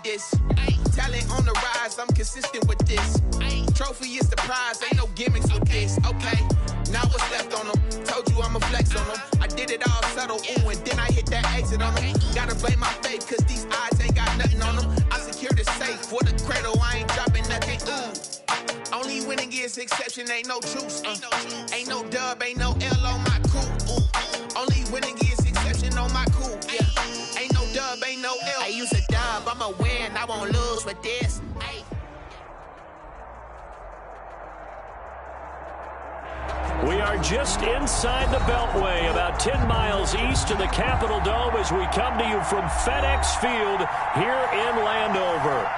this. Talent on the rise, I'm consistent with this. Trophy is the prize, ain't no gimmicks with this. Okay, now what's left on them? Told you I'ma flex on them. I did it all subtle, ooh, and then I hit that exit on them. Gotta blame my faith, cause these eyes ain't got nothing on them. I secured the safe for the cradle, I ain't dropping nothing, ooh. Only winning is exception, ain't no truce. Ain't no dub, ain't no L on my crew. Only winning is exception on my crew. Yeah. Ain't no dub, ain't no L. I use a dub, I'ma win, I won't lose with this. We are just inside the Beltway, about 10 miles east of the Capitol Dome as we come to you from FedEx Field here in Landover.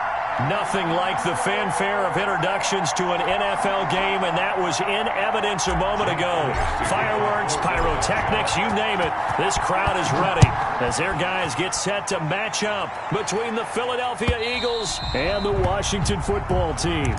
Nothing like the fanfare of introductions to an NFL game, and that was in evidence a moment ago. Fireworks, pyrotechnics, you name it. This crowd is ready as their guys get set to match up between the Philadelphia Eagles and the Washington football team.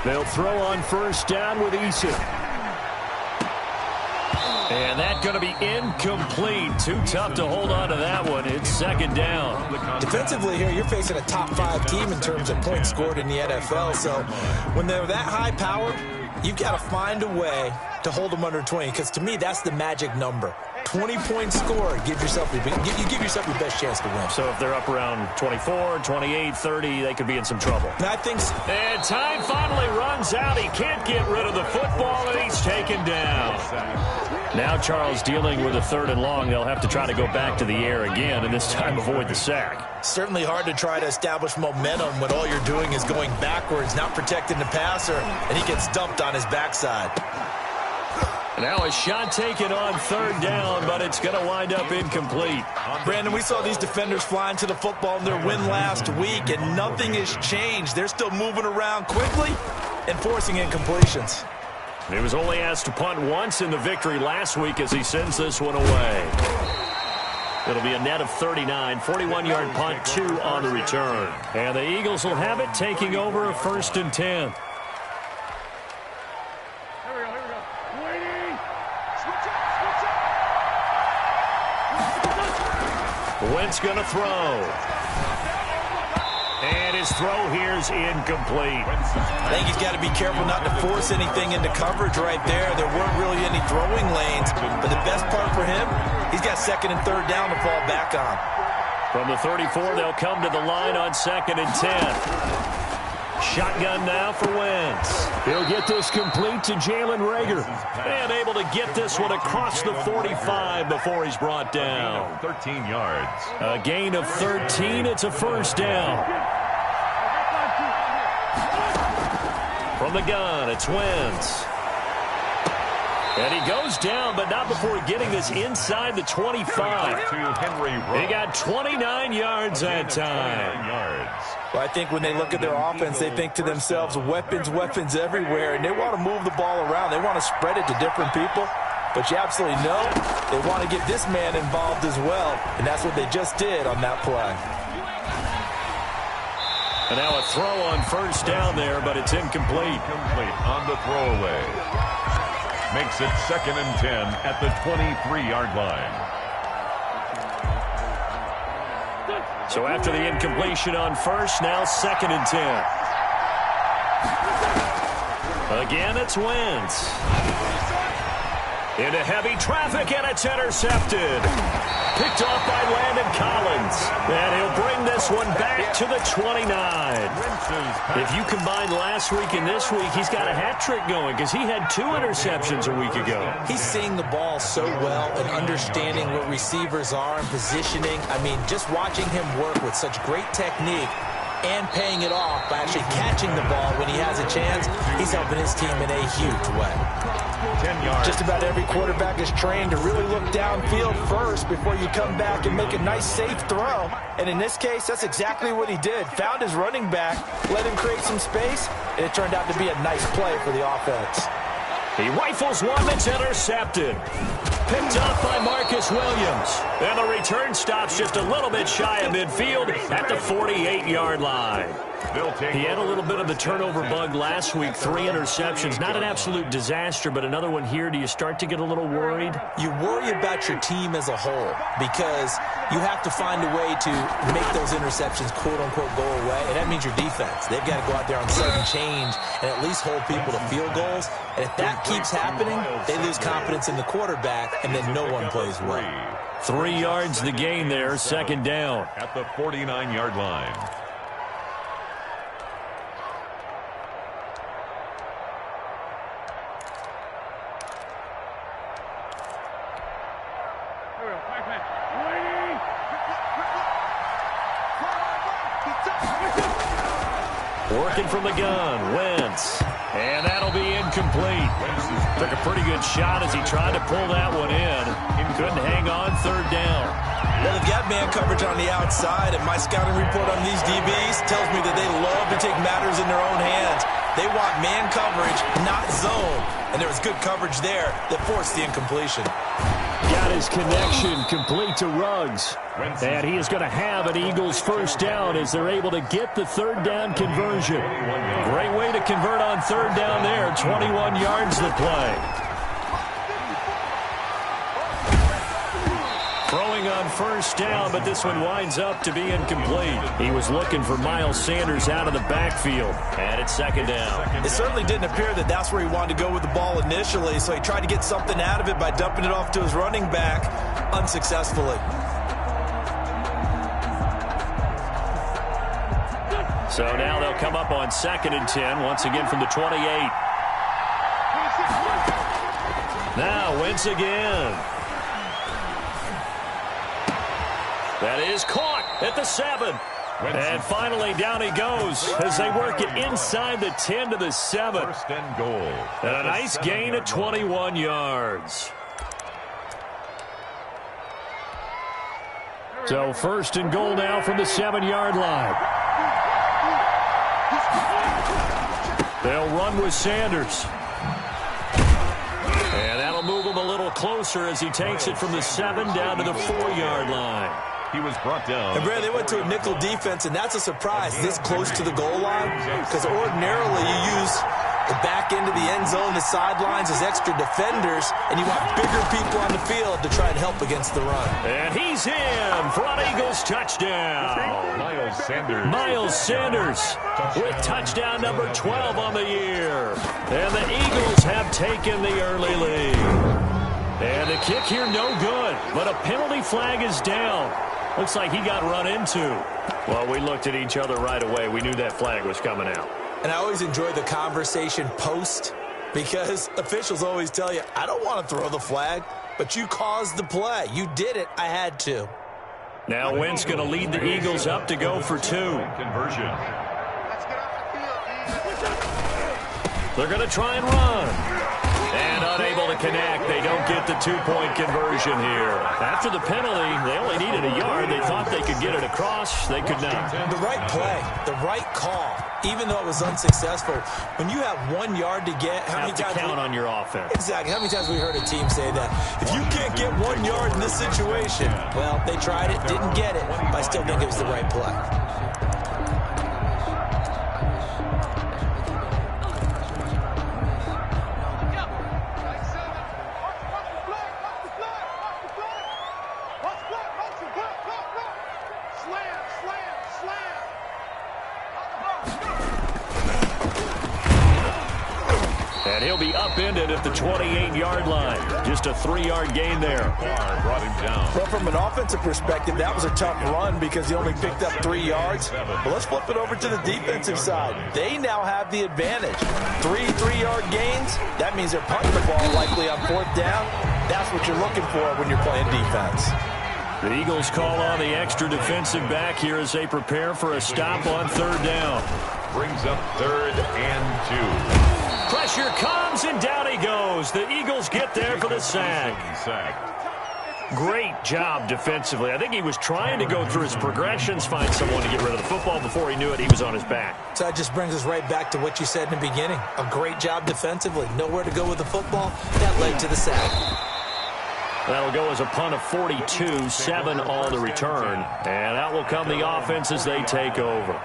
They'll throw on first down with Eason. And that's going to be incomplete. Too tough to hold on to that one. It's second down. Defensively here, you're facing a top 5 team in terms of points scored in the NFL. So when they're that high powered, you've got to find a way to hold them under 20. Because to me, that's the magic number. 20 points scored, give yourself your best chance to win. So if they're up around 24, 28, 30, they could be in some trouble. I think so. And time finally runs out. He can't get rid of the football, and he's taken down. Now Charles dealing with a 3rd and long. They'll have to try to go back to the air again, and this time avoid the sack. Certainly hard to try to establish momentum when all you're doing is going backwards, not protecting the passer, and he gets dumped on his backside. Now a shot taken on 3rd down, but it's going to wind up incomplete. Brandon, we saw these defenders flying to the football in their win last week, and nothing has changed. They're still moving around quickly and forcing incompletions. He was only asked to punt once in the victory last week as he sends this one away. It'll be a net of 39, 41-yard punt, 2 on the return. And the Eagles will have it, taking over a 1st and 10. Wentz going to throw. And his throw here is incomplete. I think he's got to be careful not to force anything into coverage right there. There weren't really any throwing lanes. But the best part for him, he's got 2nd and 3rd down to fall back on. From the 34, they'll come to the line on 2nd and 10. Shotgun now for Wentz. He'll get this complete to Jalen Reagor. And able to get this one across the 45 before he's brought down. 13 yards. A gain of 13. It's a 1st down. From the gun, it's Wentz. And he goes down, but not before getting this inside the 25. He got 29 yards that time. Well, I think when they look at their offense, they think to themselves, weapons, weapons everywhere, and they want to move the ball around. They want to spread it to different people. But you absolutely know they want to get this man involved as well, and that's what they just did on that play. And now a throw on 1st down there, but it's incomplete. Incomplete on the throwaway. Makes it 2nd and 10 at the 23-yard line. So after the incompletion on 1st, now 2nd and 10. Again, it's Wentz. Into heavy traffic, and it's intercepted. Picked off by Landon Collins. And he'll bring this one back to the 29. If you combine last week and this week, he's got a hat trick going because he had 2 interceptions a week ago. He's seeing the ball so well and understanding what receivers are and positioning. I mean, just watching him work with such great technique and paying it off by actually catching the ball when he has a chance, he's helping his team in a huge way. 10 yards. Just about every quarterback is trained to really look downfield first before you come back and make a nice, safe throw. And in this case, that's exactly what he did. Found his running back, let him create some space, and it turned out to be a nice play for the offense. He rifles one that's intercepted. Picked up by Marcus Williams. And the return stops just a little bit shy of midfield at the 48-yard line. He had a little bit of the turnover bug last week, 3 interceptions. Not an absolute disaster, but another one here. Do you start to get a little worried? You worry about your team as a whole because you have to find a way to make those interceptions, quote-unquote, go away, and that means your defense. They've got to go out there on sudden change and at least hold people to field goals. And if that keeps happening, they lose confidence in the quarterback, and then no one plays well. 3 yards the gain there, second down. At the 49-yard line. Working from the gun, Wentz. And that'll be incomplete. Took a pretty good shot as he tried to pull that one in. Couldn't hang on, third down. Well, they've got man coverage on the outside, and my scouting report on these DBs tells me that they love to take matters in their own hands. They want man coverage, not zone. And there was good coverage there that forced the incompletion. Got his connection complete to Ruggs. And he is going to have an Eagles first down as they're able to get the third down conversion. Great way to convert on third down there. 21 yards the play. Throwing on first down, but this one winds up to be incomplete. He was looking for Miles Sanders out of the backfield. And it's second down. It certainly didn't appear that that's where he wanted to go with the ball initially, so he tried to get something out of it by dumping it off to his running back unsuccessfully. So now they'll come up on 2nd and 10, once again from the 28. Now Wentz again. That is caught at the 7. And finally down he goes as they work it inside the 10 to the 7. First and goal. And a nice gain of 21 yards. So first and goal now from the 7-yard line. They'll run with Sanders. And that'll move him a little closer as he takes it from the 7 down to the 4-yard line. He was brought down. And Brad, they went to a nickel defense, and that's a surprise this close to the goal line, because ordinarily you use the back end of the end zone, the sidelines as extra defenders, and you want bigger people on the field to try and help against the run. And he's in for an Eagles touchdown. Miles Sanders with touchdown number 12 on the year. And the Eagles have taken the early lead. And the kick here no good, but a penalty flag is down. Looks like he got run into. Well, we looked at each other right away. We knew that flag was coming out. And I always enjoy the conversation post because officials always tell you, I don't want to throw the flag, but you caused the play. You did it. I had to. Now Wentz going to lead the Eagles up to go for 2. Conversion. They're going to try and run. And unable to connect. They don't get the 2-point conversion here. After the penalty, they only needed a yard. They thought they could get it across. They could not. The right play, the right call, even though it was unsuccessful. When you have 1 yard to get, how many times count on your offense? Exactly. How many times have we heard a team say that? If you can't get 1 yard in this situation, well, they tried it, didn't get it, but I still think it was the right play. And he'll be upended at the 28-yard line. Just a 3-yard gain there. Brought him down. Well, from an offensive perspective, that was a tough run because he only picked up 3 yards. But let's flip it over to the defensive side. They now have the advantage. 3 3-yard gains, that means they're punting the ball likely on 4th down. That's what you're looking for when you're playing defense. The Eagles call on the extra defensive back here as they prepare for a stop on 3rd down. Brings up 3rd and 2. Pressure comes, and down he goes. The Eagles get there for the sack. Great job defensively. I think he was trying to go through his progressions, find someone to get rid of the football. Before he knew it, he was on his back. So that just brings us right back to what you said in the beginning. A great job defensively. Nowhere to go with the football. That led to the sack. That'll go as a punt of 42, 7 on the return. And out will come the offense as they take over.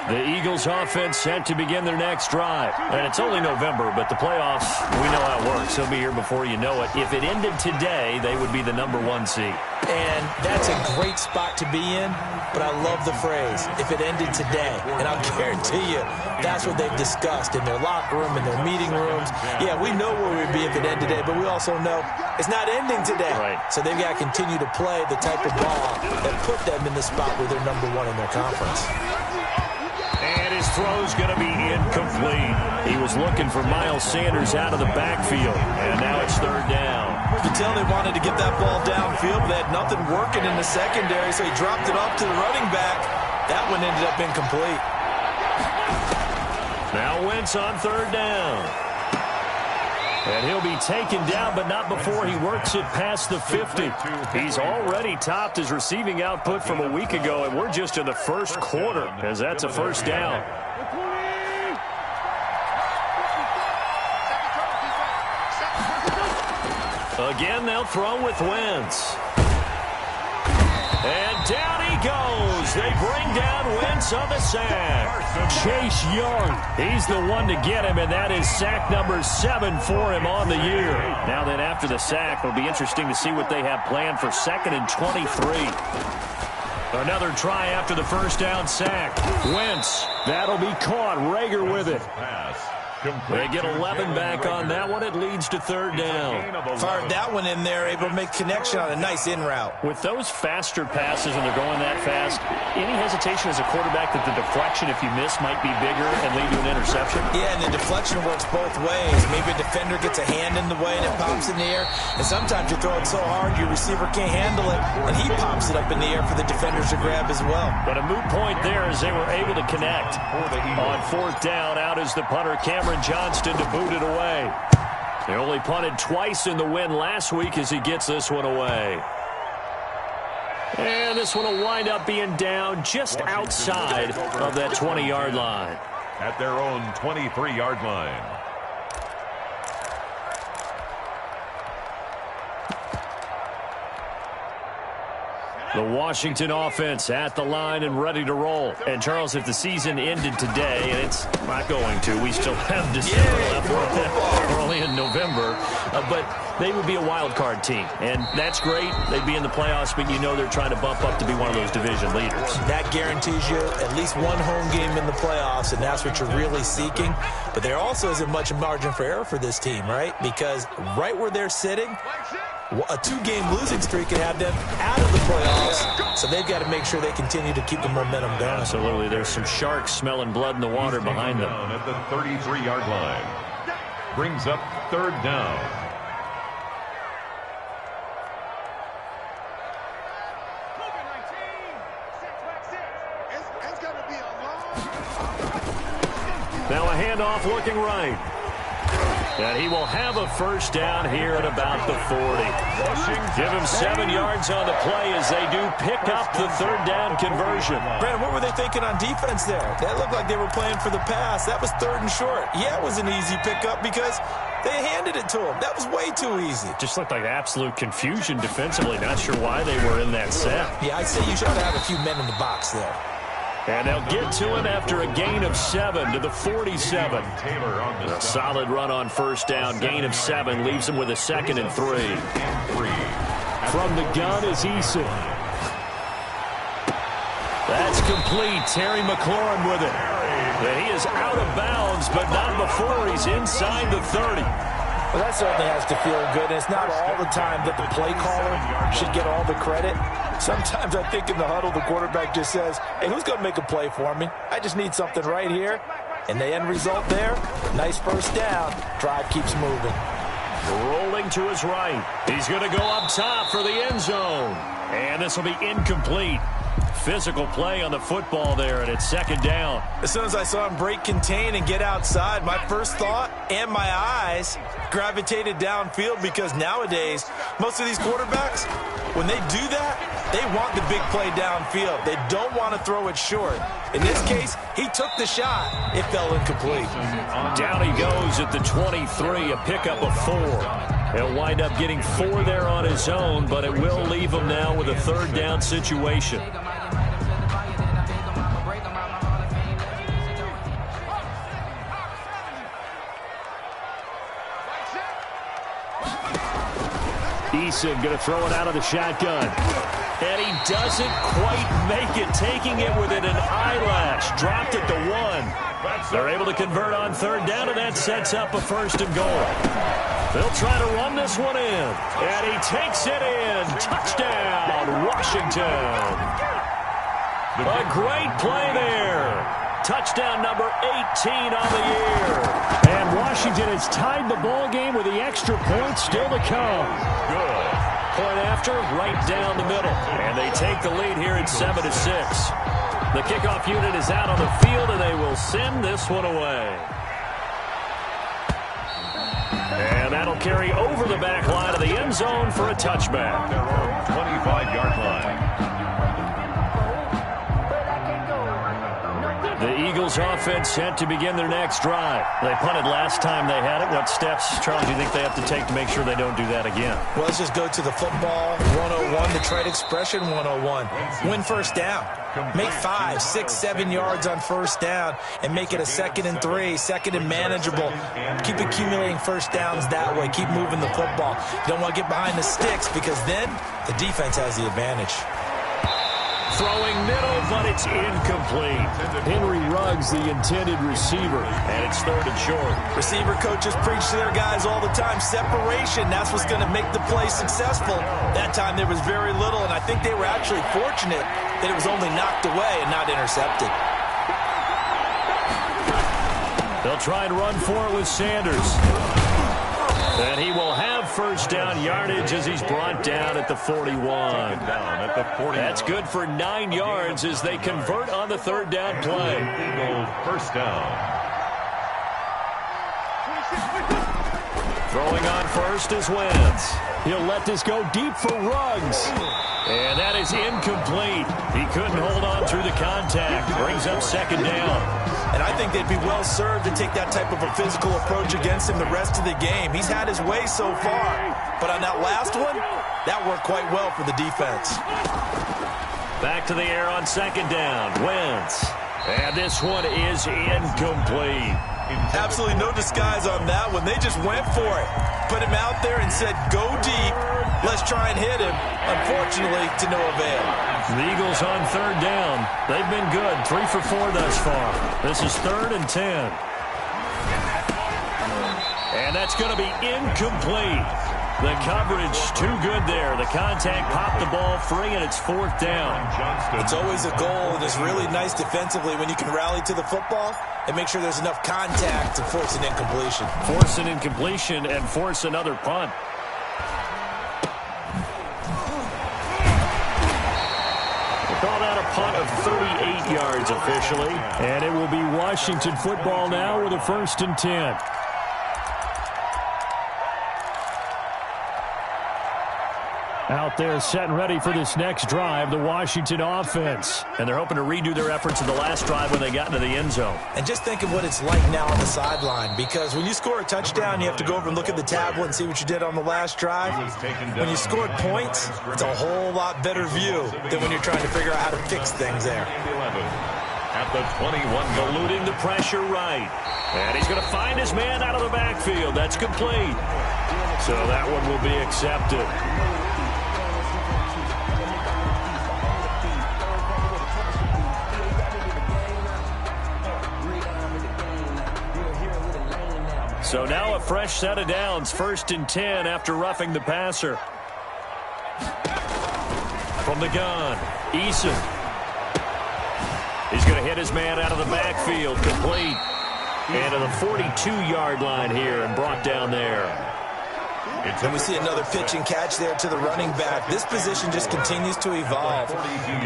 The Eagles offense set to begin their next drive. And it's only November, but the playoffs, we know how it works. They'll be here before you know it. If it ended today, they would be the #1 seed. And that's a great spot to be in, but I love the phrase, if it ended today. And I'll guarantee you, that's what they've discussed in their locker room, in their meeting rooms. Yeah, we know where we'd be if it ended today, but we also know it's not ending today. Right. So they've got to continue to play the type of ball that put them in the spot where they're #1 in their conference. And his throw's going to be incomplete. He was looking for Miles Sanders out of the backfield, and now it's 3rd down. You can tell they wanted to get that ball downfield, but they had nothing working in the secondary, so he dropped it off to the running back. That one ended up incomplete. Now Wentz on 3rd down. And he'll be taken down, but not before he works it past the 50. He's already topped his receiving output from a week ago, and we're just in the first quarter, as that's a 1st down. Again, they'll throw with Wentz. And down he goes. They bring down Wentz on the sack. Chase Young, he's the one to get him, and that is sack number 7 for him on the year. Now then, after the sack, it'll be interesting to see what they have planned for 2nd and 23. Another try after the 1st down sack. Wentz, that'll be caught. Rager with it. They get 11 back on that one. It leads to 3rd down. Fired that one in there, able to make connection on a nice in route. With those faster passes and they're going that fast, any hesitation as a quarterback that the deflection, if you miss, might be bigger and lead to an interception? Yeah, and the deflection works both ways. Maybe a defender gets a hand in the way and it pops in the air. And sometimes you throw it so hard your receiver can't handle it, and he pops it up in the air for the defenders to grab as well. But a moot point there as they were able to connect. On 4th down, out is the punter, Cameron Johnston, to boot it away. They only punted twice in the win last week as he gets this one away. And this one will wind up being down just outside of that 20-yard line. At their own 23-yard line. The Washington offense at the line and ready to roll. And, Charles, if the season ended today, and it's not going to, we still have December left. We're only in November. But they would be a wild card team. And that's great. They'd be in the playoffs, but you know they're trying to bump up to be one of those division leaders. That guarantees you at least one home game in the playoffs, and that's what you're really seeking. But there also isn't much margin for error for this team, right? Because right where they're sitting, a 2-game losing streak could have them out of the playoffs, so they've got to make sure they continue to keep the momentum going. Absolutely. There's some sharks smelling blood in the water behind them. At the 33-yard line. Brings up 3rd down. Now a handoff looking right. And he will have a 1st down here at about the 40. Give him 7 yards on the play as they do pick up the 3rd down conversion. Brandon, what were they thinking on defense there? That looked like they were playing for the pass. That was 3rd and short. Yeah, it was an easy pickup because they handed it to him. That was way too easy. Just looked like absolute confusion defensively. Not sure why they were in that set. Yeah, I'd say you should have a few men in the box there. And they'll get to him after a gain of 7 to the 47. A solid run on 1st down. Gain of 7 leaves him with a 2nd and 3. From the gun is Eason. That's complete. Terry McLaurin with it. And he is out of bounds, but not before he's inside the 30. Well, that certainly has to feel good. And it's not all the time that the play caller should get all the credit. Sometimes I think in the huddle, the quarterback just says, hey, who's going to make a play for me? I just need something right here. And the end result there, nice 1st down. Drive keeps moving. Rolling to his right. He's going to go up top for the end zone. And this will be incomplete. Physical play on the football there, and it's second down. As soon as I saw him break contain and get outside, my first thought and my eyes gravitated downfield, because nowadays, most of these quarterbacks, when they do that, they want the big play downfield. They don't want to throw it short. In this case, he took the shot. It fell incomplete. Down he goes at the 23, a pickup of 4. He'll wind up getting 4 there on his own, but it will leave him now with a third down situation. Eason going to throw it out of the shotgun. And he doesn't quite make it, taking it within an eyelash. Dropped it to 1. They're able to convert on third down, and that sets up a first and goal. They'll try to run this one in. And he takes it in. Touchdown, Washington. A great play there. Touchdown number 18 on the year. And Washington has tied the ball game with the extra point still to come. Good. Point after, right down the middle. And they take the lead here at 7-6. The kickoff unit is out on the field, and they will send this one away. And that'll carry over the back line of the end zone for a touchback. Their own 25-yard line. The Eagles offense set to begin their next drive. They punted last time they had it. What steps, Charles, do you think they have to take to make sure they don't do that again? Well, let's just go to the football 101, the trade expression 101. Win first down. Make 5, 6, 7 yards on first down and make it a 2nd and 3, 2nd and manageable. Keep accumulating first downs that way. Keep moving the football. You don't want to get behind the sticks, because then the defense has the advantage. Throwing middle, but it's incomplete. Henry Ruggs, the intended receiver, and it's third and short. Receiver coaches preach to their guys all the time. Separation, that's what's going to make the play successful. That time there was very little, and I think they were actually fortunate that it was only knocked away and not intercepted. They'll try and run for it with Sanders. And he will have first down yardage as he's brought down at the 41. That's good for 9 yards as they convert on the third down play. Eagles first down. Throwing on first is Wentz. He'll let this go deep for Ruggs. And that is incomplete. He couldn't hold on through the contact. Brings up second down. And I think they'd be well served to take that type of a physical approach against him the rest of the game. He's had his way so far. But on that last one, that worked quite well for the defense. Back to the air on second down. Wentz. And this one is incomplete. Absolutely no disguise on that one. They just went for it. Put him out there and said, go deep. Let's try and hit him. Unfortunately, to no avail. The Eagles on third down. They've been good. 3 for 4 thus far. This is 3rd and 10. And that's going to be incomplete. The coverage too good there. The contact popped the ball free, and it's 4th down. It's always a goal, and it's really nice defensively when you can rally to the football and make sure there's enough contact to force an incompletion. Force an incompletion and force another punt. Call that a punt of 38 yards officially. And it will be Washington football now with a 1st and 10. Out there set and ready for this next drive, the Washington offense. And they're hoping to redo their efforts in the last drive when they got into the end zone. And just think of what it's like now on the sideline, because when you score a touchdown, you have to go over and look at the tablet and see what you did on the last drive. When you scored points, it's a whole lot better view than when you're trying to figure out how to fix things there. At the 21, eluding the pressure right. And he's going to find his man out of the backfield. That's complete. So that one will be accepted. So now a fresh set of downs, 1st and 10 after roughing the passer. From the gun, Eason. He's going to hit his man out of the backfield, complete. And to the 42-yard line here and brought down there. And we see another pitch and catch there to the running back. This position just continues to evolve.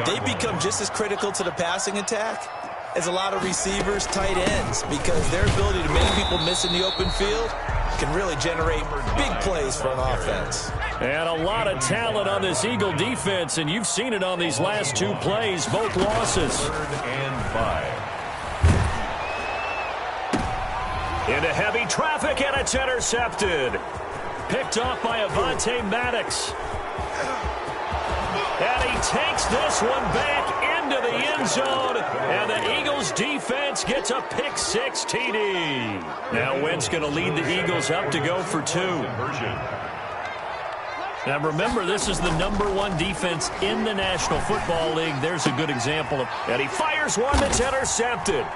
They become just as critical to the passing attack as a lot of receivers, tight ends, because their ability to make people miss in the open field can really generate big plays for an offense. And a lot of talent on this Eagle defense, and you've seen it on these last two plays, both losses. 3rd and 5. Into heavy traffic, and it's intercepted. Picked off by Avonte Maddox. And he takes this one back into the end zone, and the Eagles defense gets a pick-6 TD. Now Wentz going to lead the Eagles up to go for 2. Now remember, this is the #1 defense in the National Football League. There's a good example of, and he fires one that's intercepted.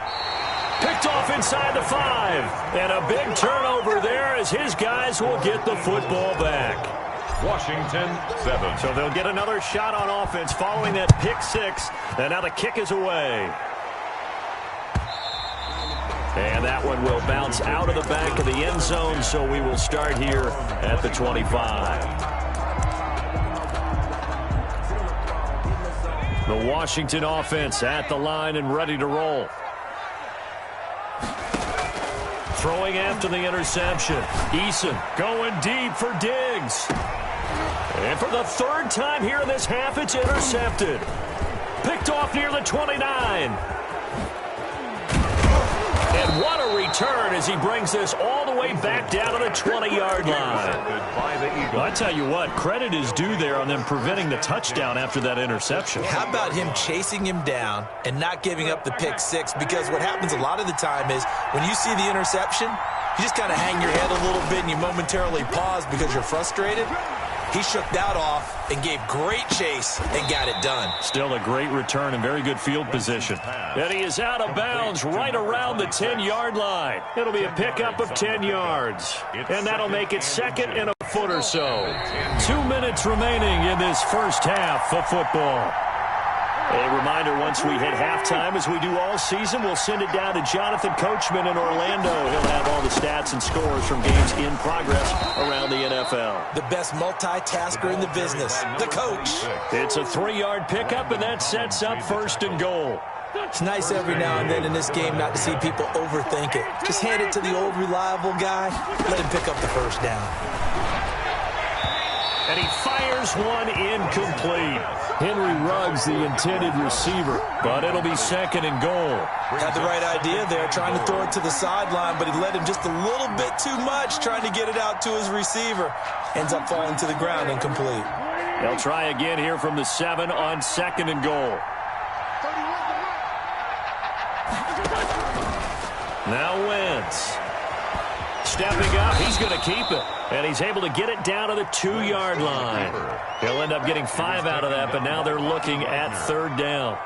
Picked off inside the 5, and a big turnover there as his guys will get the football back. Washington 7. So they'll get another shot on offense following that pick-6, and now the kick is away. And that one will bounce out of the back of the end zone, so we will start here at the 25. The Washington offense at the line and ready to roll. Throwing after the interception. Eason going deep for Diggs. And for the 3rd time here in this half, it's intercepted. Picked off near the 29. And what a return as he brings this all the way back down to the 20-yard line. Well, I tell you what, credit is due there on them preventing the touchdown after that interception. How about him chasing him down and not giving up the pick-6? Because what happens a lot of the time is when you see the interception, you just kind of hang your head a little bit and you momentarily pause because you're frustrated. He shook that off and gave great chase and got it done. Still a great return and very good field position. And he is out of bounds right around the 10-yard line. It'll be a pickup of 10 yards. And that'll make it 2nd and a foot or so. 2 minutes remaining in this first half of football. A reminder, once we hit halftime, as we do all season, we'll send it down to Jonathan Coachman in Orlando. He'll have all the stats and scores from games in progress around the NFL. The best multitasker in the business, the coach. It's a 3-yard pickup, and that sets up 1st and goal. It's nice every now and then in this game not to see people overthink it. Just hand it to the old reliable guy. Let him pick up the 1st down. And he fires one incomplete. Henry Ruggs, the intended receiver, but it'll be 2nd and goal. Had the right idea there, trying to throw it to the sideline, but he led him just a little bit too much, trying to get it out to his receiver. Ends up falling to the ground incomplete. They'll try again here from the 7 on 2nd and goal. Now Wentz. Stepping up, he's going to keep it. And he's able to get it down to the 2-yard line. He'll end up getting 5 out of that, but now they're looking at 3rd down.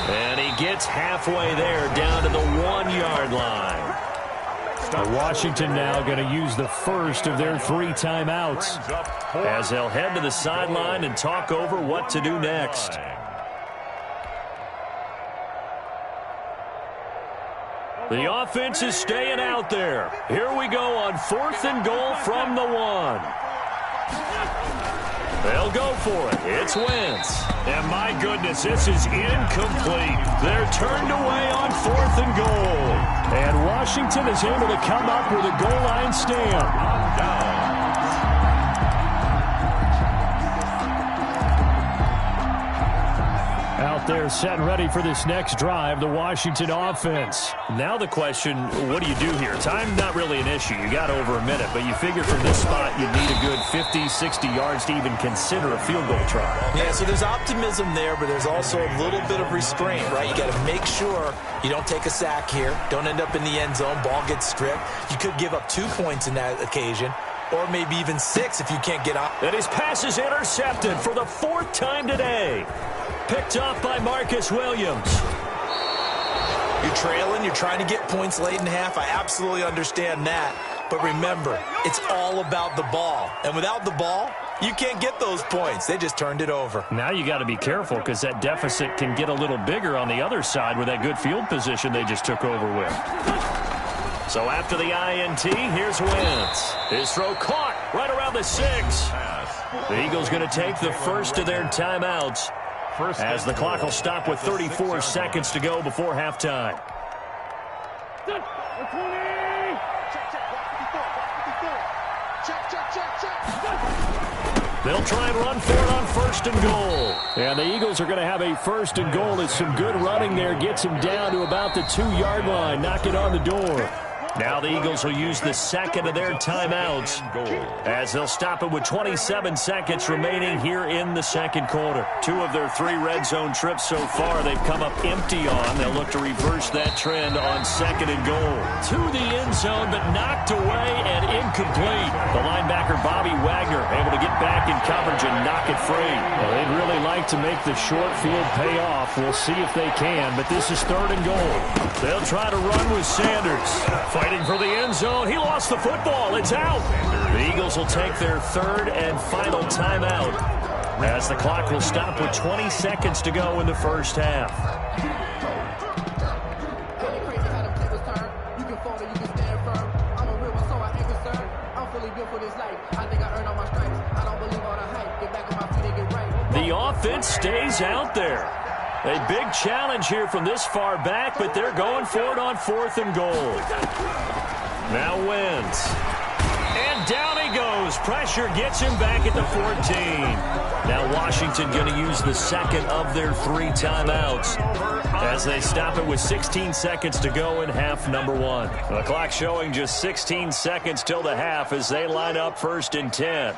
And he gets halfway there, down to the 1-yard line. Washington now going to use the first of their 3 timeouts as they'll head to the sideline and talk over what to do next. The offense is staying out there. Here we go on 4th and goal from the 1. They'll go for it. It's Wentz. And my goodness, this is incomplete. They're turned away on 4th and goal. And Washington is able to come up with a goal line stand. Out there set and ready for this next drive, the Washington offense. Now the question, what do you do here? Time not really an issue. You got over a minute, but you figure from this spot you need a good 50, 60 yards to even consider a field goal try. Yeah, so there's optimism there, but there's also a little bit of restraint, right? You got to make sure you don't take a sack here. Don't end up in the end zone. Ball gets stripped. You could give up 2 points in that occasion, or maybe even 6 if you can't get out. And his pass is intercepted for the 4th time today. Picked off by Marcus Williams. You're trailing. You're trying to get points late in half. I absolutely understand that. But remember, it's all about the ball. And without the ball, you can't get those points. They just turned it over. Now you got to be careful because that deficit can get a little bigger on the other side with that good field position they just took over with. So after the INT, here's Wentz. His throw caught right around the 6. The Eagles going to take the first of their timeouts as the clock will stop with 34 seconds to go before halftime. They'll try and run for it on first and goal. And the Eagles are going to have a first and goal as some good running there gets him down to about the 2-yard line. Knock it on the door. Now the Eagles will use the second of their timeouts as they'll stop it with 27 seconds remaining here in the second quarter. 2 of their 3 red zone trips so far they've come up empty on. They'll look to reverse that trend on second and goal. To the end zone, but knocked away and incomplete. The linebacker Bobby Wagner able to get back in coverage and knock it free. Well, they'd really like to make the short field pay off. We'll see if they can, but this is third and goal. They'll try to run with Sanders. Fighting for the end zone. He lost the football. It's out. The Eagles will take their third and final timeout as the clock will stop with 20 seconds to go in the first half. The offense stays out there. A big challenge here from this far back, but they're going for it on fourth and goal. Now Wentz. And down he goes. Pressure gets him back at the 14. Now Washington going to use the second of their 3 timeouts as they stop it with 16 seconds to go in half number 1. The clock showing just 16 seconds till the half as they line up first and 10.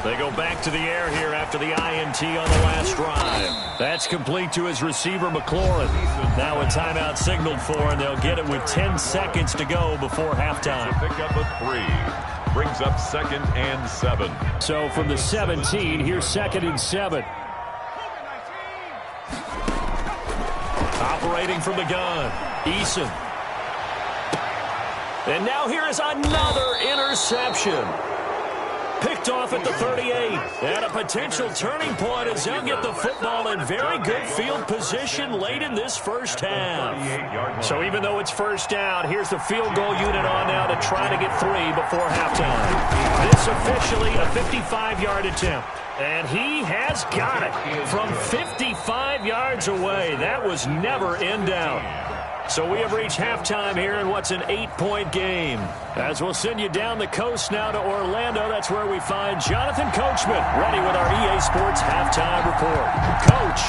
They go back to the air here after the INT on the last drive. That's complete to his receiver, McLaurin. Now a timeout signaled for, and they'll get it with 10 seconds to go before halftime. Pick up a 3. Brings up second and 7. So from the 17, here's second and 7. Operating from the gun, Eason. And now here is another interception. Picked off at the 38. And a potential turning point as they'll get the football in very good field position late in this first half. So even though it's first down, here's the field goal unit on now to try to get 3 before halftime. This officially a 55-yard attempt. And he has got it from 55 yards away. That was never in doubt. So we have reached halftime here in what's an 8-point game. As we'll send you down the coast now to Orlando, that's where we find Jonathan Coachman ready with our EA Sports halftime report. Coach.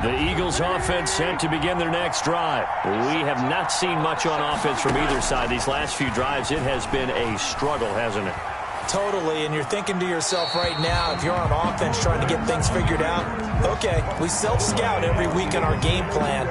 The Eagles offense set to begin their next drive. We have not seen much on offense from either side. These last few drives, it has been a struggle, hasn't it? Totally, and you're thinking to yourself right now, if you're on offense trying to get things figured out, okay, we self-scout every week on our game plan.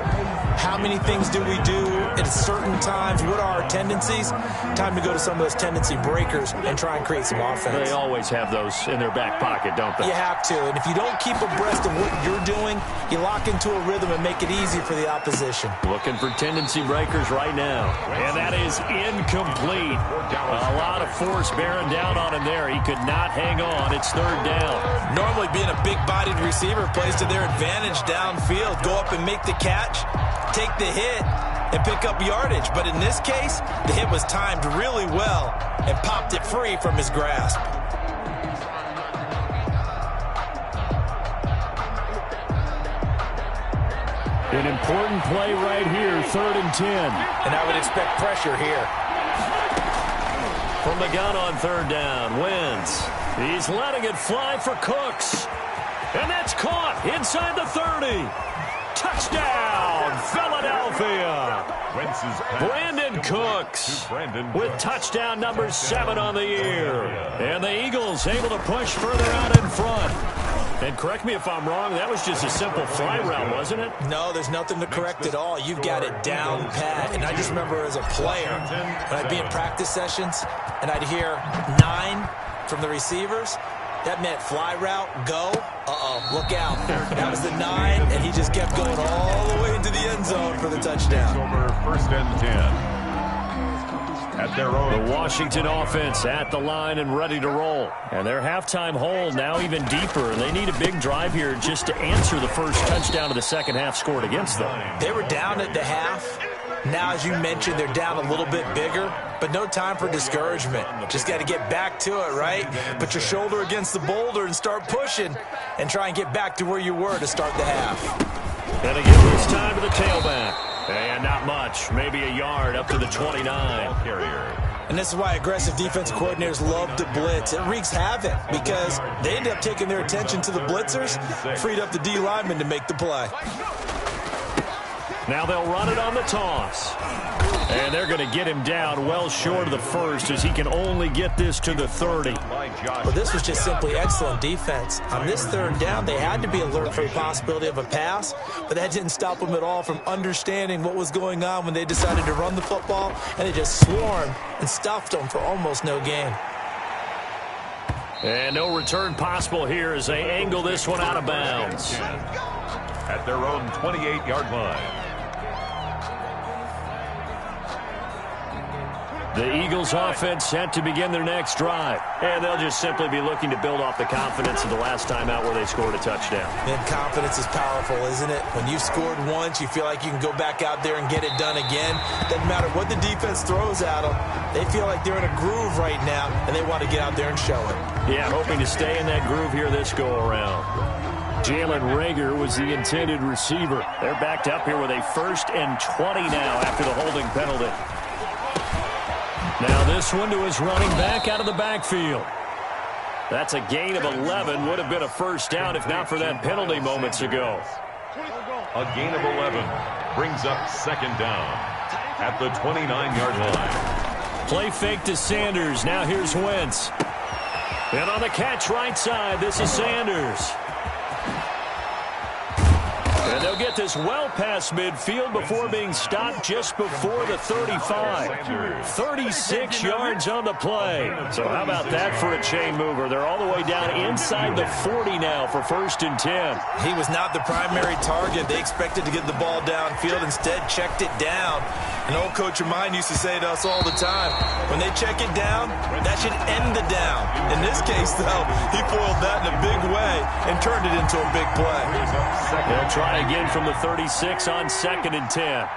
How many things do we do at certain times? What are our tendencies? Time to go to some of those tendency breakers and try and create some offense. They always have those in their back pocket, don't they? You have to, and if you don't keep abreast of what you're doing, you lock into a rhythm and make it easy for the opposition. Looking for tendency breakers right now. And that is incomplete. A lot of force bearing down on him there. He could not hang on. It's third down. Normally being a big-bodied receiver plays to their advantage downfield. Go up and make the catch, take the hit, and pick up yardage. But in this case, the hit was timed really well and popped it free from his grasp. An important play right here, 3rd and 10. And I would expect pressure here. From the gun on 3rd down, Wentz. He's letting it fly for Cooks. And that's caught inside the 30. Touchdown, Philadelphia. Brandon Cooks with touchdown number 7 on the year. And the Eagles able to push further out in front. And correct me if I'm wrong, that was just a simple fly route, wasn't it? No, there's nothing to correct at all. You've got it down pat. And I just remember as a player, when I'd be in practice sessions and I'd hear 9 from the receivers, that meant fly route, go. Uh-oh, look out. That was the 9, and he just kept going all the way into the end zone for the touchdown. Over 1st and 10. At their own. The Washington offense at the line and ready to roll. And their halftime hole now even deeper. They need a big drive here just to answer the first touchdown of the second half scored against them. They were down at the half. Now, as you mentioned, they're down a little bit bigger, but no time for discouragement. Just got to get back to it, right? Put your shoulder against the boulder and start pushing and try and get back to where you were to start the half. And again this time to the tailback. And not much, maybe a yard up to the 29. And this is why aggressive defensive coordinators love to blitz. It wreaks havoc because they end up taking their attention to the blitzers, freed up the D lineman to make the play. Now they'll run it on the toss. And they're going to get him down well short of the first as he can only get this to the 30. Well, this was just simply excellent defense. On this 3rd down, they had to be alert for the possibility of a pass, but that didn't stop them at all from understanding what was going on when they decided to run the football, and they just swarmed and stuffed them for almost no gain. And no return possible here as they angle this one out of bounds. At their own 28-yard line. The Eagles offense set to begin their next drive. And they'll just simply be looking to build off the confidence of the last time out where they scored a touchdown. And confidence is powerful, isn't it? When you've scored once, you feel like you can go back out there and get it done again. Doesn't matter what the defense throws at them. They feel like they're in a groove right now, and they want to get out there and show it. Yeah, hoping to stay in that groove here this go-around. Jalen Reagor was the intended receiver. They're backed up here with a 1st and 20 now after the holding penalty. Now this one to his running back out of the backfield. That's a gain of 11. Would have been a first down if not for that penalty moments ago. A gain of 11 brings up 2nd down at the 29-yard line. Play fake to Sanders. Now here's Wentz. And on the catch right side, this is Sanders. And they'll get this well past midfield before being stopped just before the 35. 36 yards on the play. So how about that for a chain mover? They're all the way down inside the 40 now for 1st and 10. He was not the primary target. They expected to get the ball downfield. Instead, checked it down. An old coach of mine used to say to us all the time, when they check it down, that should end the down. In this case, though, he foiled that in a big way and turned it into a big play. They'll try again from the 36 on 2nd and 10.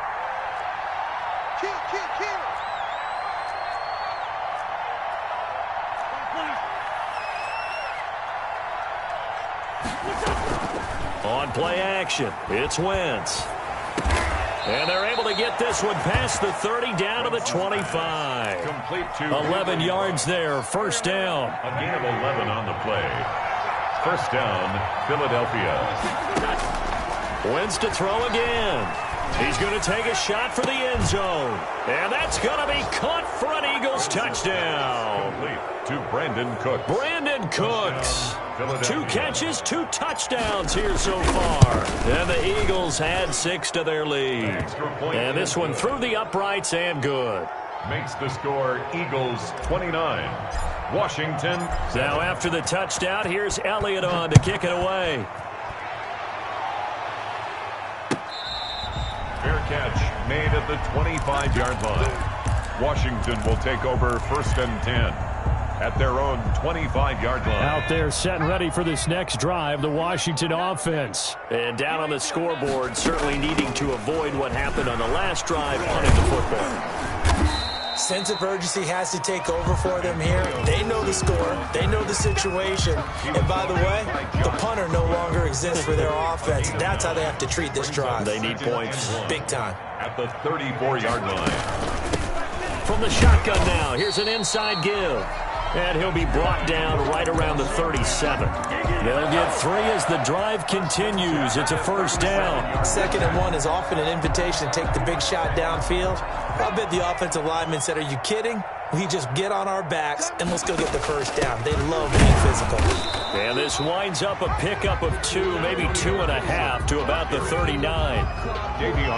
On play action, it's Wentz. And they're able to get this one past the 30 down to the 25. Complete to 11 yards there, 1st down. A gain of 11 on the play. 1st down, Philadelphia. Wentz to throw again. He's going to take a shot for the end zone. And that's going to be caught for an Eagles touchdown. Complete to Brandon Cooks. Brandon Cooks. 2 catches, 2 touchdowns here so far. And the Eagles had 6 to their lead. And this one through the uprights and good. Makes the score Eagles 29. Washington. Now after the touchdown, here's Elliott on to kick it away. Fair catch made at the 25-yard line. Washington will take over 1st and 10. At their own 25-yard line. Out there set and ready for this next drive, the Washington offense. And down on the scoreboard, certainly needing to avoid what happened on the last drive, punting the football. Sense of urgency has to take over for them here. They know the score. They know the situation. And by the way, the punter no longer exists for their offense. That's how they have to treat this drive. They need points. Big time. At the 34-yard line. From the shotgun now, here's an inside give. And he'll be brought down right around the 37. They'll get 3 as the drive continues. It's a 1st down. 2nd and 1 is often an invitation to take the big shot downfield. I bet the offensive lineman said, are you kidding? We just get on our backs and let's go get the first down. They love being physical. And this winds up a pickup of 2, maybe 2.5 to about the 39.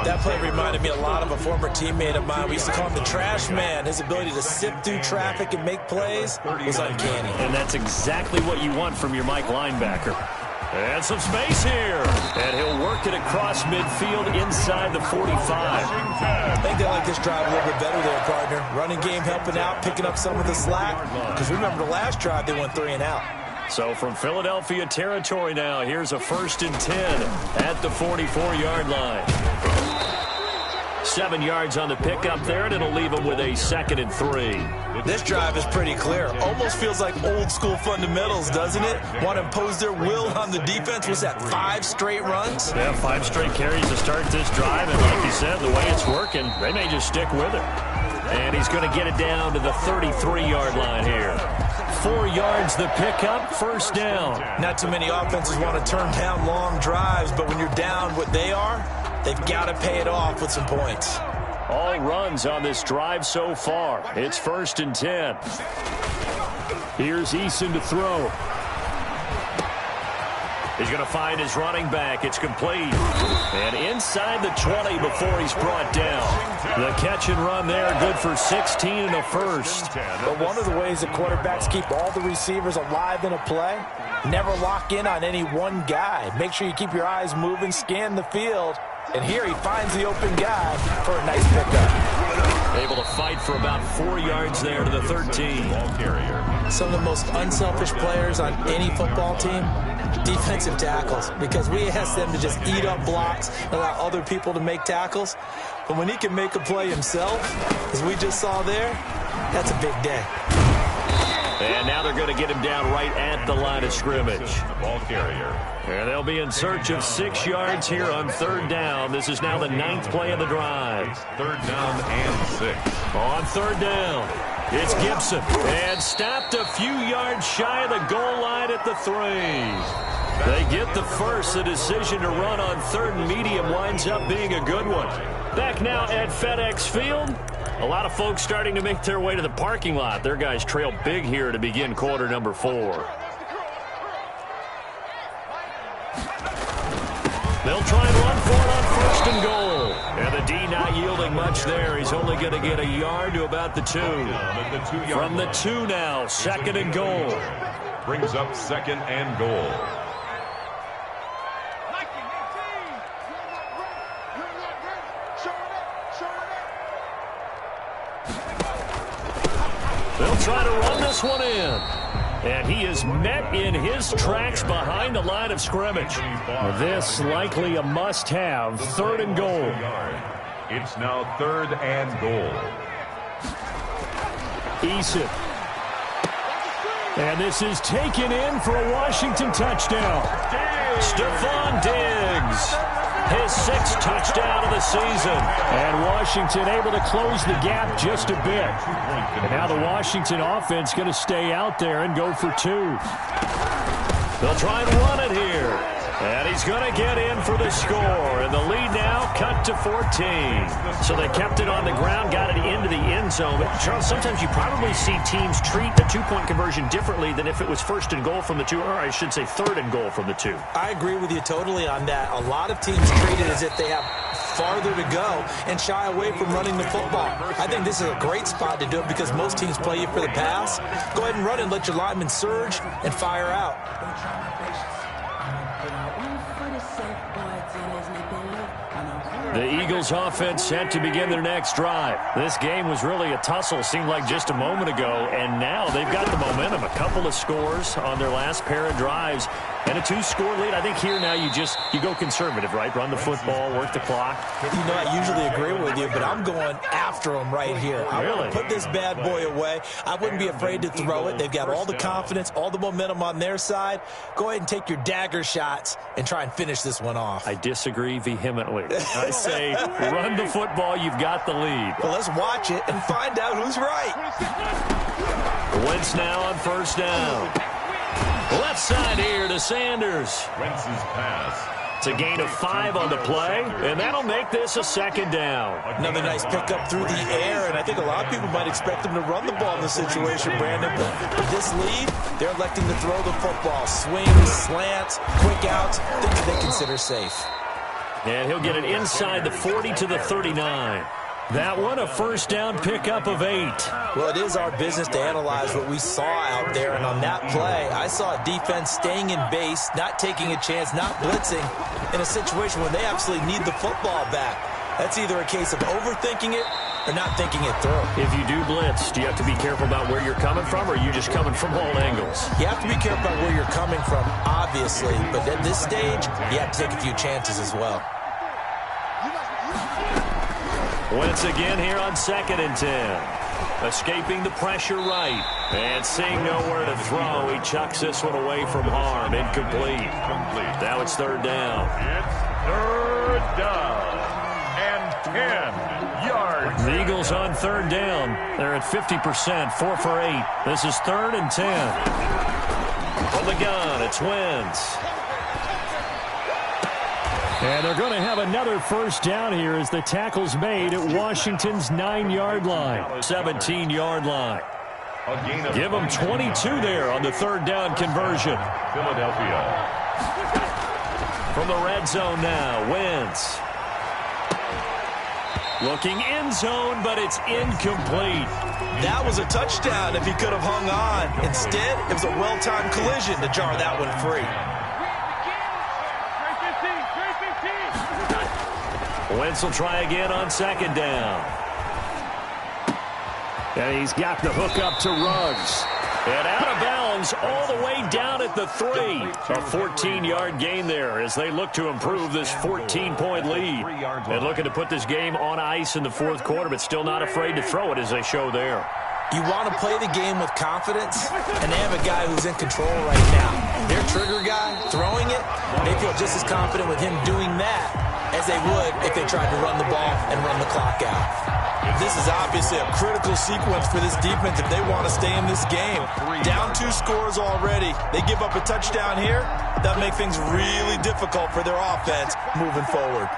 That play reminded me a lot of a former teammate of mine. We used to call him the trash man. His ability to sift through traffic and make plays was uncanny. And that's exactly what you want from your Mike linebacker. And some space here. And he'll work it across midfield inside the 45. I think they like this drive a little bit better there, partner. Running game helping out, picking up some of the slack. Because remember the last drive, they went 3 and out. So from Philadelphia territory now, here's a 1st and 10 at the 44-yard line. 7 yards on the pickup there, and it'll leave him with a 2nd and 3. This drive is pretty clear. Almost feels like old school fundamentals, doesn't it? Want to impose their will on the defense. Was that 5 straight runs? Yeah, 5 straight carries to start this drive, and like you said, the way it's working, they may just stick with it. And he's going to get it down to the 33-yard line here. 4 yards the pickup, 1st down. Not too many offenses want to turn down long drives, but when you're down what they are, they've got to pay it off with some points. All runs on this drive so far. It's 1st and 10. Here's Eason to throw. He's going to find his running back. It's complete. And inside the 20 before he's brought down. The catch and run there, good for 16 and a 1st. But one of the ways that quarterbacks keep all the receivers alive in a play, never lock in on any one guy. Make sure you keep your eyes moving, scan the field. And here he finds the open guy for a nice pickup. Able to fight for about 4 yards there to the 13. Some of the most unselfish players on any football team, defensive tackles, because we ask them to just eat up blocks and allow other people to make tackles. But when he can make a play himself, as we just saw there, that's a big day. And now they're going to get him down right at the line of scrimmage. Ball carrier. And they'll be in search of 6 yards here on 3rd down. This is now the 9th play of the drive. 3rd down and 6. On 3rd down, it's Gibson. And stopped a few yards shy of the goal line at the 3. They get the first. The decision to run on 3rd and medium winds up being a good one. Back now at FedEx Field. A lot of folks starting to make their way to the parking lot. Their guys trail big here to begin quarter number 4. They'll try and run for it on 1st and goal. And the D not yielding much there. He's only going to get a yard to about the 2. From the 2 now, 2nd and goal. Brings up 2nd and goal. They'll try to run this one in. And he is met in his tracks behind the line of scrimmage. This likely a must-have. 3rd and goal. It's now 3rd and goal. Eason. And this is taken in for a Washington touchdown. Stephon Diggs. His 6th touchdown of the season. And Washington able to close the gap just a bit. And now the Washington offense going to stay out there and go for 2. They'll try and run it here. And he's going to get in for the score. And the lead now cut to 14. So they kept it on the ground, got it into the end zone. But Charles, sometimes you probably see teams treat the 2-point conversion differently than if it was 1st and goal from the 2, or I should say 3rd and goal from the 2. I agree with you totally on that. A lot of teams treat it as if they have farther to go and shy away from running the football. I think this is a great spot to do it because most teams play you for the pass. Go ahead and run and let your linemen surge and fire out. The Eagles offense set to begin their next drive. This game was really a tussle, seemed like just a moment ago, and now they've got the momentum. A couple of scores on their last pair of drives and a 2-score lead. I think here now you go conservative, right? Run the football, work the clock. You know, I usually agree with you, but I'm going after them right here. I want to put this bad boy away. I wouldn't be afraid to throw it. They've got all the confidence, all the momentum on their side. Go ahead and take your dagger shots and try and finish this one off. I disagree vehemently. I say run the football. You've got the lead. Well, let's watch it and find out who's right. Wentz now on 1st down. Left side here to Sanders. Wentz's pass It's a gain of 5 on the play, and that'll make this a second down. Another nice pickup through the air, and I think a lot of people might expect them to run the ball in this situation, Brandon. But with this lead, they're electing to throw the football. Swings, slants, quick outs, things they consider safe. And he'll get it inside the 40 to the 39. That one, a first down pickup of 8. Well, it is our business to analyze what we saw out there, and on that play, I saw a defense staying in base, not taking a chance, not blitzing, in a situation where they absolutely need the football back. That's either a case of overthinking it or not thinking it through. If you do blitz, do you have to be careful about where you're coming from, or are you just coming from all angles? You have to be careful about where you're coming from, obviously, but at this stage, you have to take a few chances as well. Once again here on 2nd and 10. Escaping the pressure right. And seeing nowhere to throw, he chucks this one away from harm. Incomplete. Now it's 3rd down. It's 3rd down and 10 yards. The Eagles on 3rd down. They're at 50%, 4 for 8. This is 3rd and 10. From the gun, it's Wentz. And they're going to have another first down here as the tackle's made at Washington's 9-yard line, 17-yard line. Give them 22 there on the 3rd down conversion. Philadelphia. From the red zone now, Wentz. Looking end zone, but it's incomplete. That was a touchdown if he could have hung on. Instead, it was a well-timed collision to jar that one free. Wentz will try again on 2nd down. And he's got the hook up to Ruggs. And out of bounds all the way down at the 3. A 14-yard gain there as they look to improve this 14-point lead. And looking to put this game on ice in the 4th quarter, but still not afraid to throw it as they show there. You want to play the game with confidence, and they have a guy who's in control right now. Their trigger guy, throwing it, they feel just as confident with him doing that as they would if they tried to run the ball and run the clock out. This is obviously a critical sequence for this defense if they want to stay in this game. Down 2 scores already. They give up a touchdown here. That'll make things really difficult for their offense moving forward.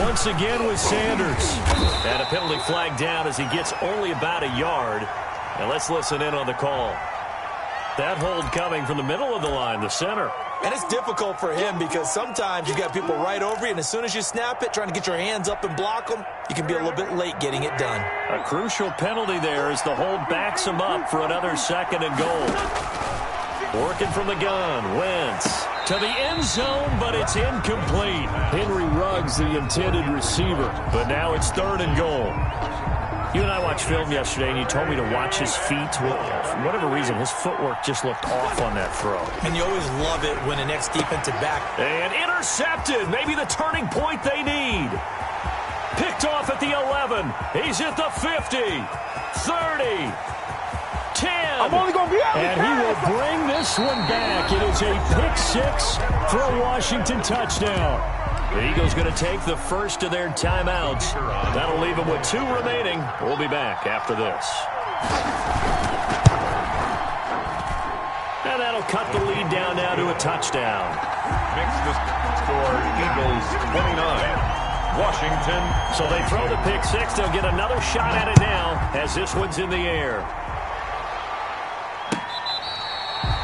Once again with Sanders. And a penalty flag down as he gets only about a yard. And let's listen in on the call. That hold coming from the middle of the line, the center. And it's difficult for him because sometimes you got people right over you, and as soon as you snap it, trying to get your hands up and block them, you can be a little bit late getting it done. A crucial penalty there as the hold backs him up for another 2nd and goal. Working from the gun, Wentz to the end zone, but it's incomplete. Henry Ruggs, the intended receiver, but now it's 3rd and goal. You and I watched film yesterday, and you told me to watch his feet. For whatever reason, his footwork just looked off on that throw. And you always love it when an ex-defensive back. And intercepted. Maybe the turning point they need. Picked off at the 11. He's at the 50. 30. 10. I'm only going to be out. And he will bring this one back. It is a pick-6 for a Washington touchdown. The Eagles going to take the first of their timeouts. That'll leave them with 2 remaining. We'll be back after this. And that'll cut the lead down now to a touchdown. Makes the score Eagles 29. Washington. So they throw the pick-6. They'll get another shot at it now as this one's in the air.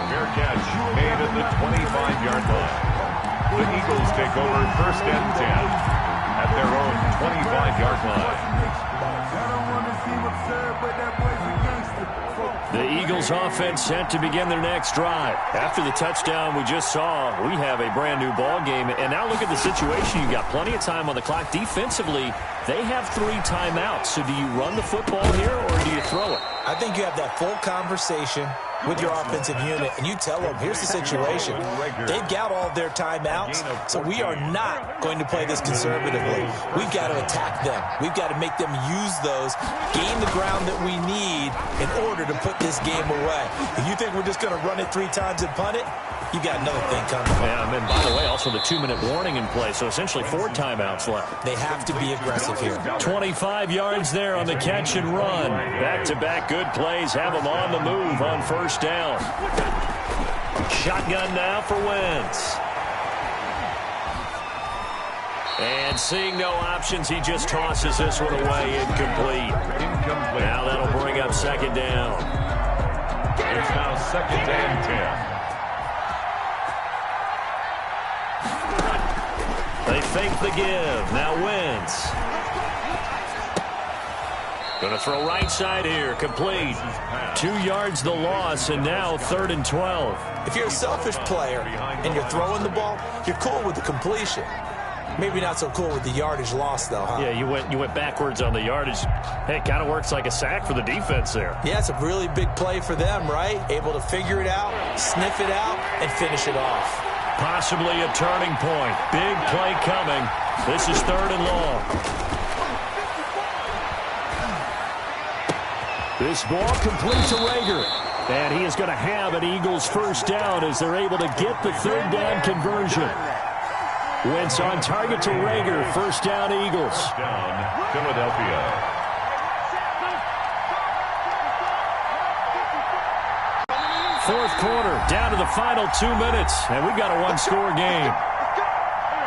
Fair catch made at the 25-yard line. The Eagles take over 1st and 10 at their own 25-yard line. The Eagles offense set to begin their next drive. After the touchdown we just saw, we have a brand new ball game. And now look at the situation. You've got plenty of time on the clock. Defensively, they have 3 timeouts. So do you run the football here or do you throw it? I think you have that full conversation with your offensive unit, and you tell them, here's the situation. They've got all their timeouts, so we are not going to play this conservatively. We've got to attack them. We've got to make them use those, gain the ground that we need in order to put this game away. If you think we're just going to run it 3 times and punt it, you got another thing coming. Yeah, and then, by the way, also the 2-minute warning in play, so essentially 4 timeouts left. They have to be aggressive here. 25 yards there on the catch and run. Back-to-back good plays have them on the move on 1st down. Shotgun now for Wentz. And seeing no options, he just tosses this one away, incomplete. Now that'll bring up second down. It's now second and 10. They fake the give. Now Wentz. Going to throw right side here. Complete. 2 yards the loss, and now 3rd and 12. If you're a selfish player and you're throwing the ball, you're cool with the completion. Maybe not so cool with the yardage loss, though, huh? Yeah, you went backwards on the yardage. Hey, it kind of works like a sack for the defense there. Yeah, it's a really big play for them, right? Able to figure it out, sniff it out, and finish it off. Possibly a turning point. Big play coming. This is 3rd and long. This ball complete to Rager. And he is going to have an Eagles first down as they're able to get the 3rd down conversion. Wentz on target to Rager. First down, Eagles. First down, Philadelphia. Fourth quarter, down to the final 2 minutes, and we've got a one-score game.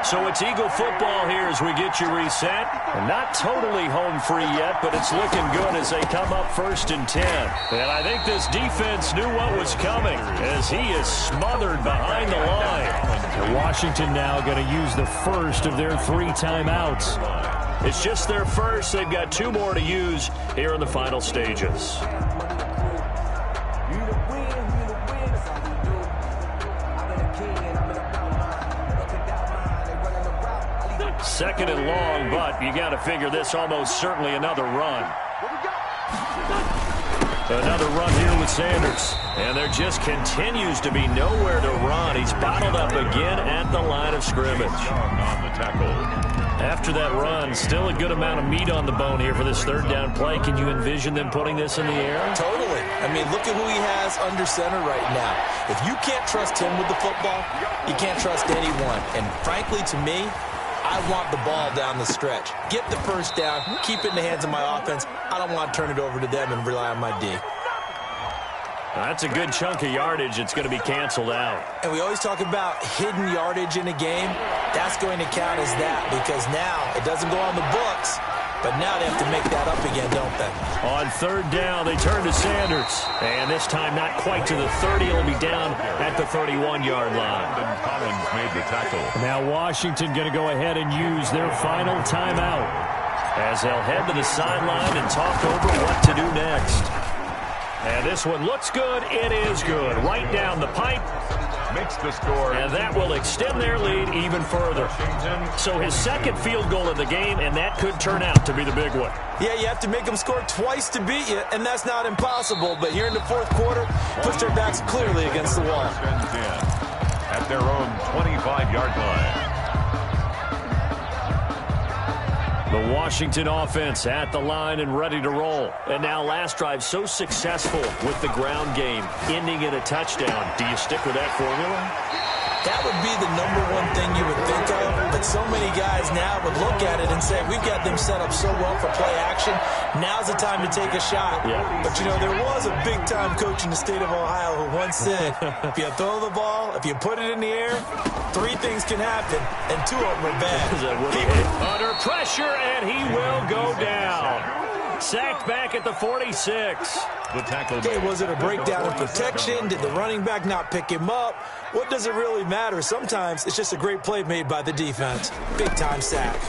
So it's Eagle football here as we get you reset. And not totally home free yet, but it's looking good as they come up 1st and 10. And I think this defense knew what was coming as he is smothered behind the line. And Washington now going to use the first of their 3 timeouts. It's just their first. They've got 2 more to use here in the final stages. Second and long, but you got to figure this almost certainly another run. Another run here with Sanders. And there just continues to be nowhere to run. He's bottled up again at the line of scrimmage. On the tackle. After that run, still a good amount of meat on the bone here for this 3rd down play. Can you envision them putting this in the air? Totally. I mean, look at who he has under center right now. If you can't trust him with the football, you can't trust anyone. And frankly, to me, I want the ball down the stretch. Get the first down, keep it in the hands of my offense. I don't want to turn it over to them and rely on my D. That's a good chunk of yardage. It's going to be canceled out. And we always talk about hidden yardage in a game. That's going to count as that because now it doesn't go on the books, but now they have to make that up again, don't they? On 3rd down, they turn to Sanders. And this time not quite to the 30. It'll be down at the 31-yard line. Collins made the tackle. Now Washington going to go ahead and use their final timeout as they'll head to the sideline and talk over what to do next. And this one looks good. It is good. Right down the pipe. Makes the score. And that will extend their lead even further. So his 2nd field goal of the game, and that could turn out to be the big one. Yeah, you have to make them score twice to beat you, and that's not impossible. But here in the 4th quarter, push their backs clearly against the wall. At their own 25-yard line. The Washington offense at the line and ready to roll. And now last drive so successful with the ground game, ending in a touchdown. Do you stick with that formula? That would be the #1 thing you would think of, but so many guys now would look at it and say, we've got them set up so well for play action, now's the time to take a shot. Yeah. But, you know, there was a big-time coach in the state of Ohio who once said, if you throw the ball, if you put it in the air, 3 things can happen, and 2 of them are bad. Under pressure, and he will go down. Sacked back at the 46. The tackle. Okay, was it a breakdown in protection? Did the running back not pick him up? What does it really matter? Sometimes it's just a great play made by the defense. Big-time sack.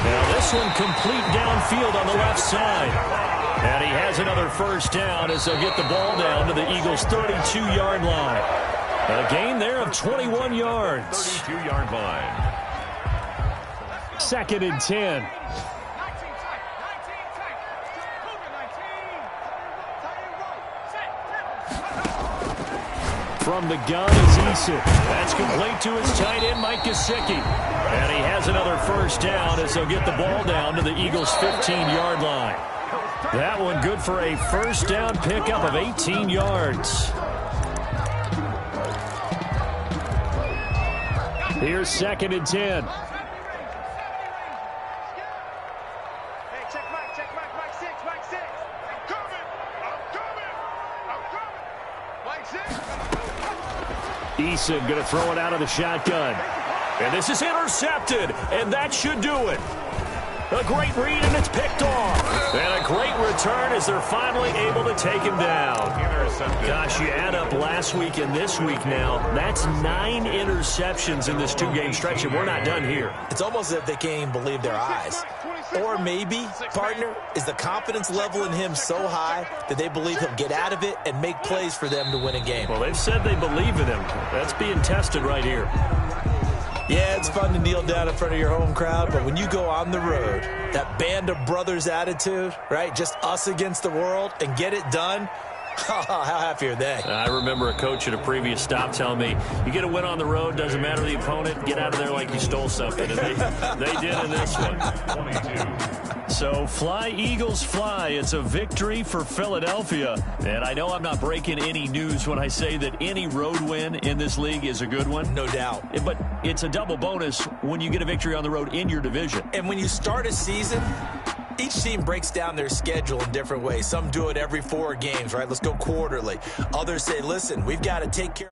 Now this one complete downfield on the left side. And he has another first down as they'll get the ball down to the Eagles' 32-yard line. A gain there of 21 yards. 32-yard line. 2nd and 10. From the gun is Eason. That's complete to his tight end, Mike Gesicki. And he has another first down as they'll get the ball down to the Eagles' 15-yard line. That one good for a first down pickup of 18 yards. Here's 2nd and 10. Eason going to throw it out of the shotgun. And this is intercepted, and that should do it. A great read, and it's picked off. And a great return as they're finally able to take him down. Intercepted. Gosh, you add up last week and this week now, that's 9 interceptions in this 2-game stretch, and we're not done here. It's almost as if they can't even believe their eyes. Or maybe, partner, is the confidence level in him so high that they believe he'll get out of it and make plays for them to win a game. Well, they've said they believe in him. That's being tested right here. Yeah, it's fun to kneel down in front of your home crowd, but when you go on the road, that band of brothers attitude, right, just us against the world, and get it done, how happy are they? I remember a coach at a previous stop telling me, you get a win on the road, doesn't matter the opponent, get out of there like you stole something. And they did in this one. 22. So fly, Eagles, fly. It's a victory for Philadelphia. And I know I'm not breaking any news when I say that any road win in this league is a good one. No doubt. But it's a double bonus when you get a victory on the road in your division. And when you start a season, each team breaks down their schedule in different ways. Some do it every 4 games, right? Let's go quarterly. Others say, listen, we've got to take care